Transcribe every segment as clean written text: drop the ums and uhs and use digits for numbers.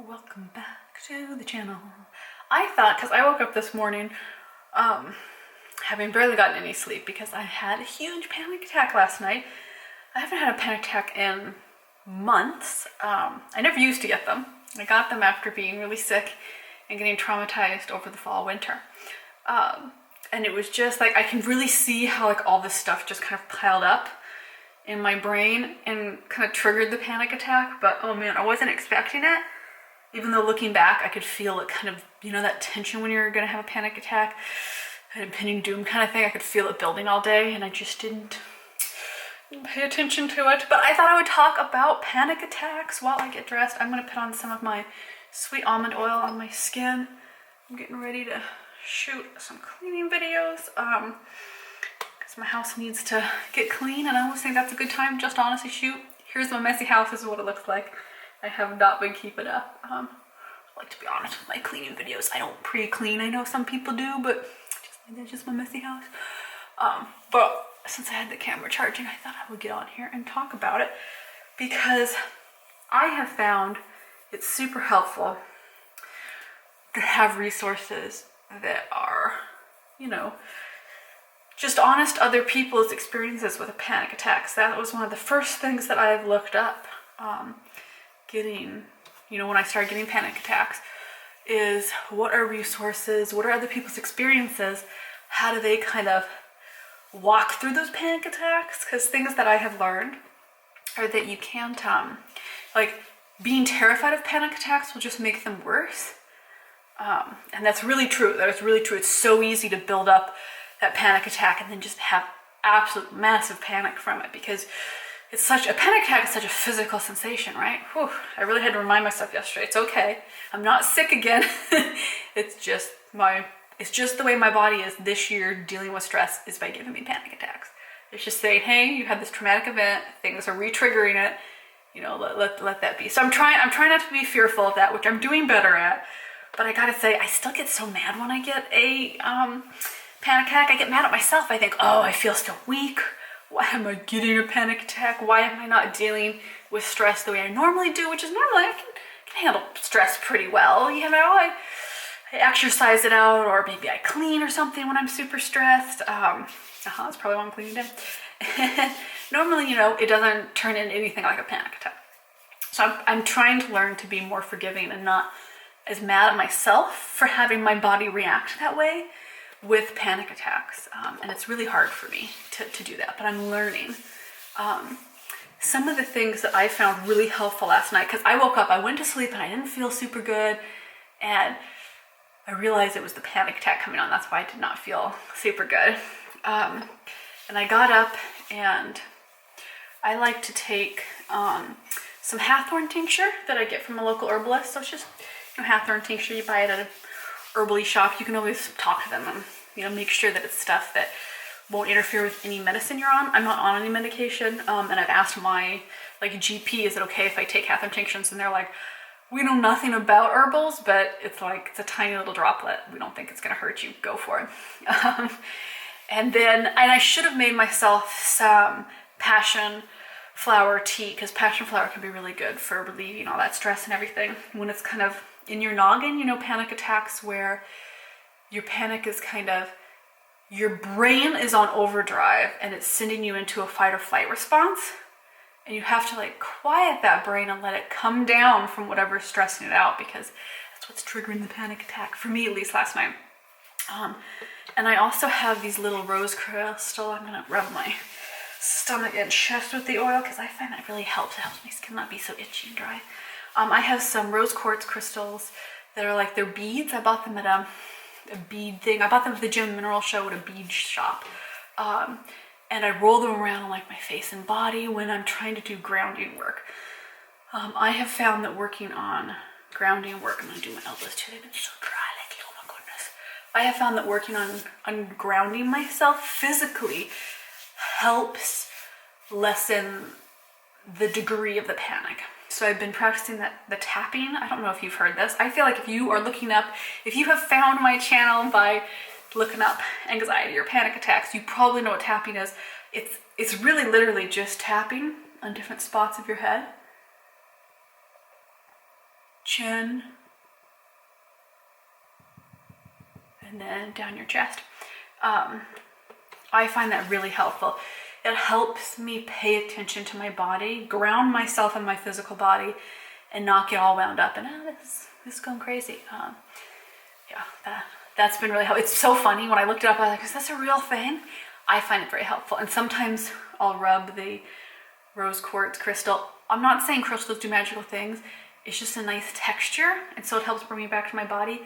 Welcome back to the channel. I thought, because I woke up this morning having barely gotten any sleep because I had a huge panic attack last night. I haven't had a panic attack in months. I never used to get them. I got them after being really sick and getting traumatized over the fall winter. And it was just like, I can really see how like all this stuff just kind of piled up in my brain and kind of triggered the panic attack. But oh man, I wasn't expecting it. Even though looking back, I could feel it kind of, you know, that tension when you're gonna have a panic attack, an impending doom kind of thing. I could feel it building all day and I just didn't pay attention to it. But I thought I would talk about panic attacks while I get dressed. I'm gonna put on some of my sweet almond oil on my skin. I'm getting ready to shoot some cleaning videos because my house needs to get clean and I always think that's a good time just to honestly shoot. Here's my messy house, this is what it looks like. I have not been keeping up. I like to be honest with my cleaning videos. I don't pre-clean. I know some people do, but that's just my messy house. But since I had the camera charging, I thought I would get on here and talk about it because I have found it's super helpful to have resources that are, you know, just honest other people's experiences with a panic attack. So that was one of the first things that I've looked up. When I started getting panic attacks, is what are resources, what are other people's experiences, how do they kind of walk through those panic attacks? Because things that I have learned are that you can't, like being terrified of panic attacks will just make them worse. And that's really true, that is really true. It's so easy to build up that panic attack and then just have absolute massive panic from it because it's such a panic attack is such a physical sensation, right? Whew, I really had to remind myself yesterday. It's okay. I'm not sick again. It's just the way my body is this year dealing with stress is by giving me panic attacks. It's just saying, hey, you had this traumatic event, things are re-triggering it, you know, let that be. So I'm trying not to be fearful of that, which I'm doing better at. But I gotta say, I still get so mad when I get a panic attack. I get mad at myself. I think, oh, I feel so weak. Why am I getting a panic attack? Why am I not dealing with stress the way I normally do? Which is normally I can handle stress pretty well. You know, I exercise it out, or maybe I clean or something when I'm super stressed. That's probably why I'm cleaning today. Normally, you know, it doesn't turn into anything like a panic attack. So I'm trying to learn to be more forgiving and not as mad at myself for having my body react that way with panic attacks. And it's really hard for me to do that, but I'm learning. Some of the things that I found really helpful last night, because I woke up, I went to sleep and I didn't feel super good. And I realized it was the panic attack coming on. That's why I did not feel super good. And I got up and I like to take some Hawthorn tincture that I get from a local herbalist. So it's just, you know, Hawthorn tincture, you buy it at a herbally shop. You can always talk to them and, you know, make sure that it's stuff that won't interfere with any medicine you're on. I'm not on any medication, and I've asked my GP, is it okay if I take Hawthorn tinctures? And they're like, we know nothing about herbals, but it's a tiny little droplet. We don't think it's gonna hurt you. Go for it. And I should have made myself some passion flower tea, because passion flower can be really good for relieving all that stress and everything when it's kind of in your noggin. You know, panic attacks where your panic is kind of, your brain is on overdrive and it's sending you into a fight or flight response. And you have to quiet that brain and let it come down from whatever's stressing it out, because that's what's triggering the panic attack, for me at least last night. And I also have these little rose crystal. I'm gonna rub my stomach and chest with the oil because I find that really helps. It helps my skin not be so itchy and dry. I have some rose quartz crystals that are they're beads. I bought them at a bead thing. I bought them at the Gem Mineral Show at a bead shop. And I roll them around on my face and body when I'm trying to do grounding work. I have found that working on grounding work, I'm gonna do my elbows too, they've been so dry lately, oh my goodness. I have found that working on grounding myself physically helps lessen the degree of the panic. So I've been practicing the tapping. I don't know if you've heard this. I feel like if you are looking up, if you have found my channel by looking up anxiety or panic attacks, you probably know what tapping is. It's really literally just tapping on different spots of your head. chin, and then down your chest. I find that really helpful. It helps me pay attention to my body, ground myself in my physical body, and not get all wound up and this is going crazy. Yeah, that's been really helpful. It's so funny when I looked it up. I was like, is this a real thing? I find it very helpful. And sometimes I'll rub the rose quartz crystal. I'm not saying crystals do magical things. It's just a nice texture, and so it helps bring me back to my body.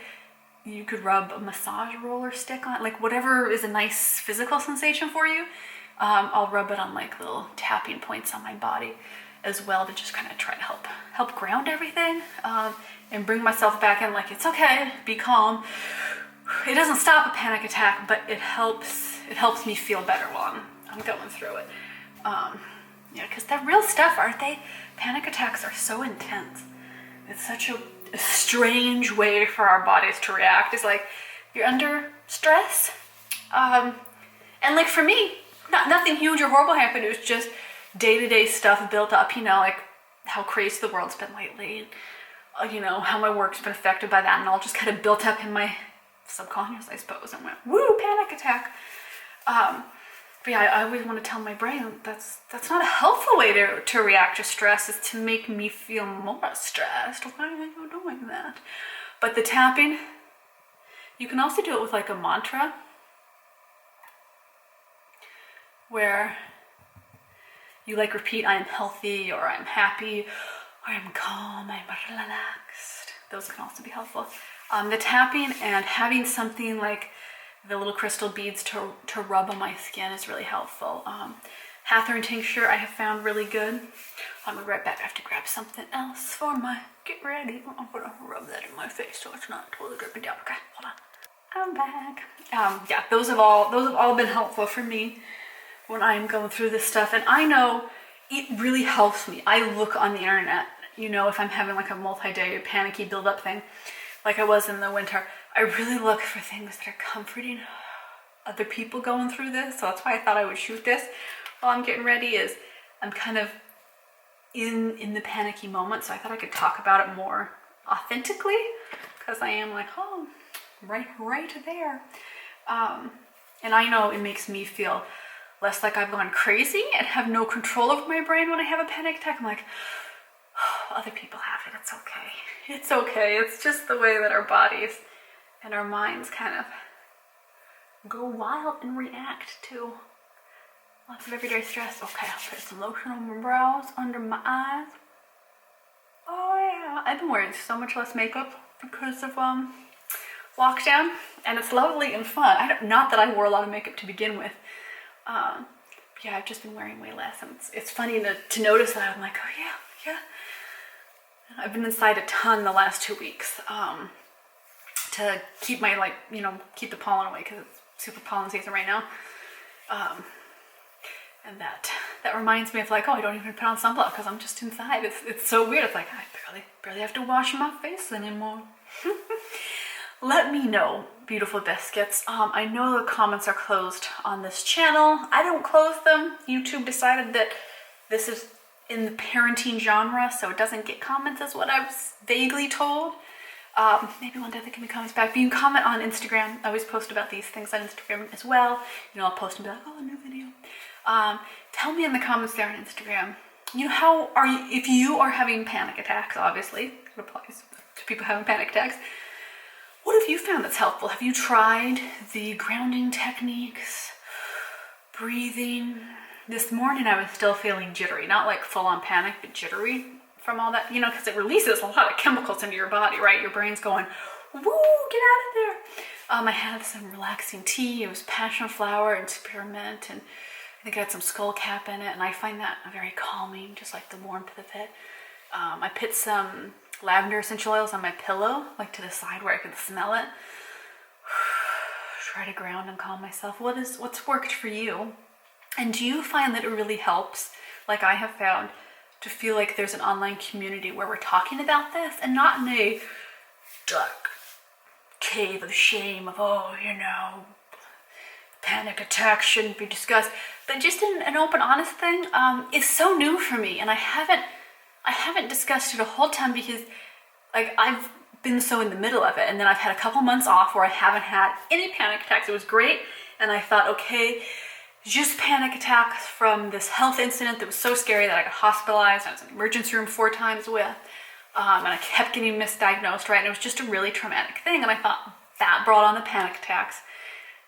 You could rub a massage roller stick on it, like whatever is a nice physical sensation for you. I'll rub it on like little tapping points on my body as well to just kind of try to help ground everything and bring myself back in. Like, it's okay, be calm. It doesn't stop a panic attack, but it helps me feel better while I'm going through it. Yeah, because they're real stuff, aren't they? Panic attacks are so intense. It's such a strange way for our bodies to react. It's like you're under stress, and like for me, nothing huge or horrible happened. It was just day-to-day stuff built up, like how crazy the world's been lately, and how my work's been affected by that, and all just kind of built up in my subconscious, I suppose, and went, woo, panic attack. But yeah, I always want to tell my brain that's not a helpful way to react to stress. Is to make me feel more stressed. Why are you doing that? But the tapping, you can also do it with like a mantra, where you like repeat, I am healthy, or I'm happy, or I'm calm, I'm relaxed. Those can also be helpful. The tapping and having something like the little crystal beads to rub on my skin is really helpful. Hawthorn tincture I have found really good. I'll be right back. I have to grab something else for my get ready. I'm gonna rub that in my face so it's not totally dripping down. Okay, hold on. I'm back. Yeah, those have all been helpful for me when I'm going through this stuff. And I know it really helps me. I look on the internet, if I'm having like a multi-day panicky build-up thing, like I was in the winter, I really look for things that are comforting other people going through this. So that's why I thought I would shoot this while I'm getting ready. Is I'm kind of in the panicky moment, so I thought I could talk about it more authentically, because I am like, oh, right there. And I know it makes me feel less like I've gone crazy and have no control over my brain when I have a panic attack. I'm like, oh, other people have it. It's okay. It's okay. It's just the way that our bodies and our minds kind of go wild and react to lots of everyday stress. Okay, I'll put some lotion on my brows, under my eyes. Oh yeah, I've been wearing so much less makeup because of lockdown, and it's lovely and fun. Not that I wore a lot of makeup to begin with. Yeah, I've just been wearing way less, and it's funny to notice that. I'm like, oh yeah. I've been inside a ton the last 2 weeks to keep my keep the pollen away, because it's super pollen season right now. And that reminds me of like, oh, I don't even put on sunblock because I'm just inside. It's so weird. It's like I barely have to wash my face anymore. Let me know, beautiful biscuits. I know the comments are closed on this channel. I don't close them. YouTube decided that this is in the parenting genre, so it doesn't get comments, is what I was vaguely told. Maybe one day they can be comments back. But you can comment on Instagram. I always post about these things on Instagram as well. I'll post and be like, oh, a new video. Tell me in the comments there on Instagram, how are you, if you are having panic attacks, obviously, it applies to people having panic attacks. What have you found that's helpful? Have you tried the grounding techniques, breathing? This morning I was still feeling jittery, not like full on panic, but jittery from all that, because it releases a lot of chemicals into your body, right? Your brain's going, woo, get out of there. I had some relaxing tea. It was passion flower and spearmint, and I think I had some skull cap in it, and I find that very calming, just like the warmth of it. I put some lavender essential oils on my pillow, like to the side where I could smell it. Try to ground and calm myself. What's worked for you? And do you find that it really helps, like I have found, to feel like there's an online community where we're talking about this, and not in a dark cave of shame of, panic attacks shouldn't be discussed, but just in an open, honest thing? It's so new for me, and I haven't discussed it a whole ton, because like I've been so in the middle of it, and then I've had a couple months off where I haven't had any panic attacks. It was great, and I thought, okay, just panic attacks from this health incident that was so scary that I got hospitalized. I was in the emergency room 4 times with, and I kept getting misdiagnosed, right? And it was just a really traumatic thing, and I thought that brought on the panic attacks.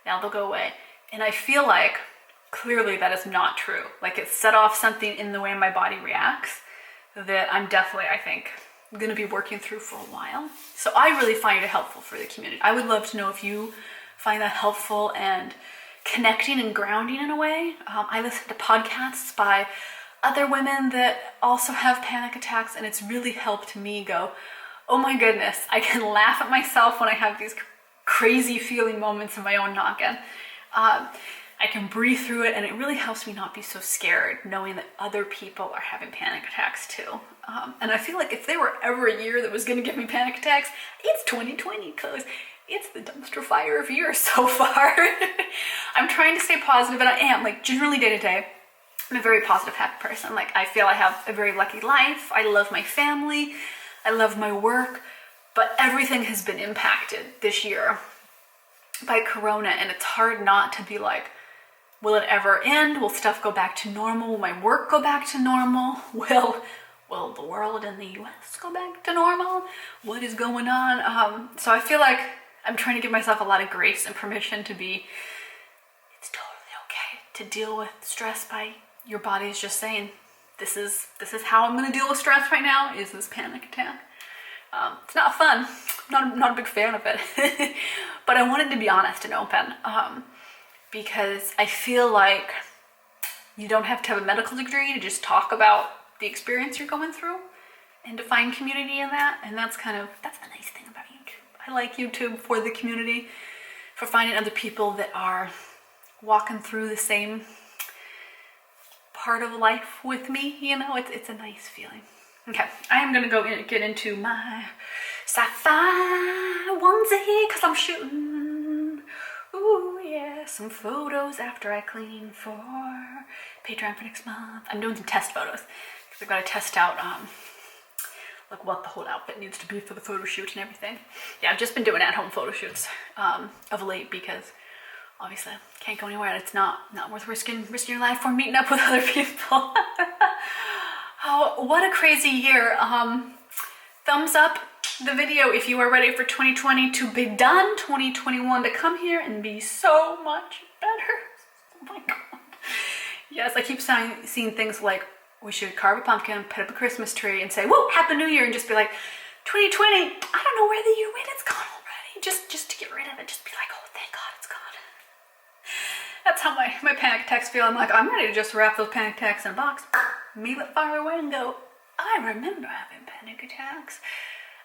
Now they'll go away. And I feel like clearly that is not true. Like it set off something in the way my body reacts that I'm definitely, I think, going to be working through for a while. So I really find it helpful for the community. I would love to know if you find that helpful and connecting and grounding in a way. I listen to podcasts by other women that also have panic attacks, and it's really helped me go, oh my goodness, I can laugh at myself when I have these crazy feeling moments of my own noggin. I can breathe through it, and it really helps me not be so scared knowing that other people are having panic attacks too. And I feel like if there were ever a year that was going to give me panic attacks, it's 2020, because it's the dumpster fire of years so far. I'm trying to stay positive, and I am, like, generally day to day, I'm a very positive, happy person. Like, I feel I have a very lucky life. I love my family. I love my work, but everything has been impacted this year by Corona, and it's hard not to be like, will it ever end? Will stuff go back to normal? Will my work go back to normal? Will the world and the US go back to normal? What is going on? So I feel like I'm trying to give myself a lot of grace and permission to be, it's totally okay to deal with stress by your body is just saying, this is how I'm gonna deal with stress right now, is this panic attack. It's not fun. I'm not a big fan of it. But I wanted to be honest and open, because I feel like you don't have to have a medical degree to just talk about the experience you're going through and to find community in that. And that's the nice thing about YouTube. I like YouTube for the community, for finding other people that are walking through the same part of life with me. You know, it's a nice feeling. Okay, I am gonna go get into my sci-fi onesie because I'm shooting, ooh yeah, some photos after I clean for Patreon for next month. I'm doing some test photos because I've got to test out like what the whole outfit needs to be for the photo shoot and everything. Yeah, I've just been doing at-home photo shoots of late because obviously I can't go anywhere, and it's not worth risking your life for meeting up with other people. Oh, what a crazy year. Thumbs up the video if you are ready for 2020 to be done, 2021 to come here and be so much better. Oh my God. Yes, I keep seeing things like, we should carve a pumpkin, put up a Christmas tree, and say, whoa, Happy New Year, and just be like, 2020, I don't know where the year went, it's gone already. Just to get rid of it, just be like, oh, thank God it's gone. That's how my panic attacks feel. I'm like, I'm ready to just wrap those panic attacks in a box, move it far away, and go, I remember having panic attacks.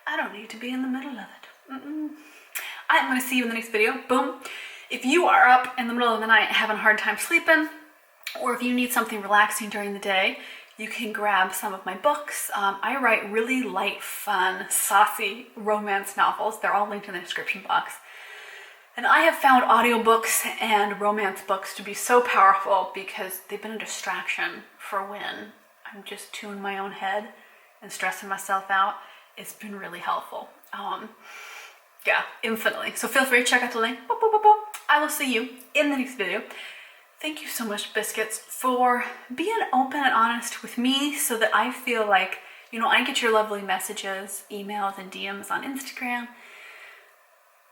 I don't need to be in the middle of it. I'm going to see you in the next video. Boom. If you are up in the middle of the night having a hard time sleeping, or if you need something relaxing during the day, you can grab some of my books. I write really light, fun, saucy romance novels. They're all linked in the description box. And I have found audiobooks and romance books to be so powerful because they've been a distraction for when I'm just too in my own head and stressing myself out. It's been really helpful. Yeah, infinitely. So feel free to check out the link. Boop, boop, boop, boop. I will see you in the next video. Thank you so much, Biscuits, for being open and honest with me so that I feel like, you know, I get your lovely messages, emails, and DMs on Instagram.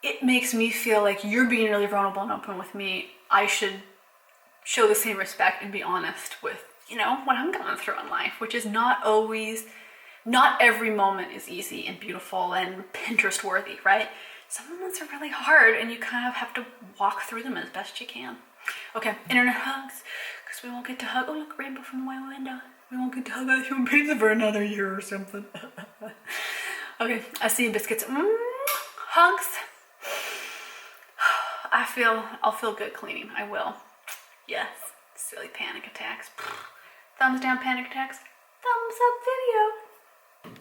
It makes me feel like you're being really vulnerable and open with me. I should show the same respect and be honest with, you know, what I'm going through in life, which is not every moment is easy and beautiful and Pinterest worthy, right? Some moments are really hard and you kind of have to walk through them as best you can. Okay, internet hugs, because we won't get to hug. Oh, look, rainbow from the window. We won't get to hug other human beings for another year or something. Okay, I see you, Biscuits. Hugs. I'll feel good cleaning. I will. Yes, silly panic attacks. Thumbs down panic attacks. Thumbs up video.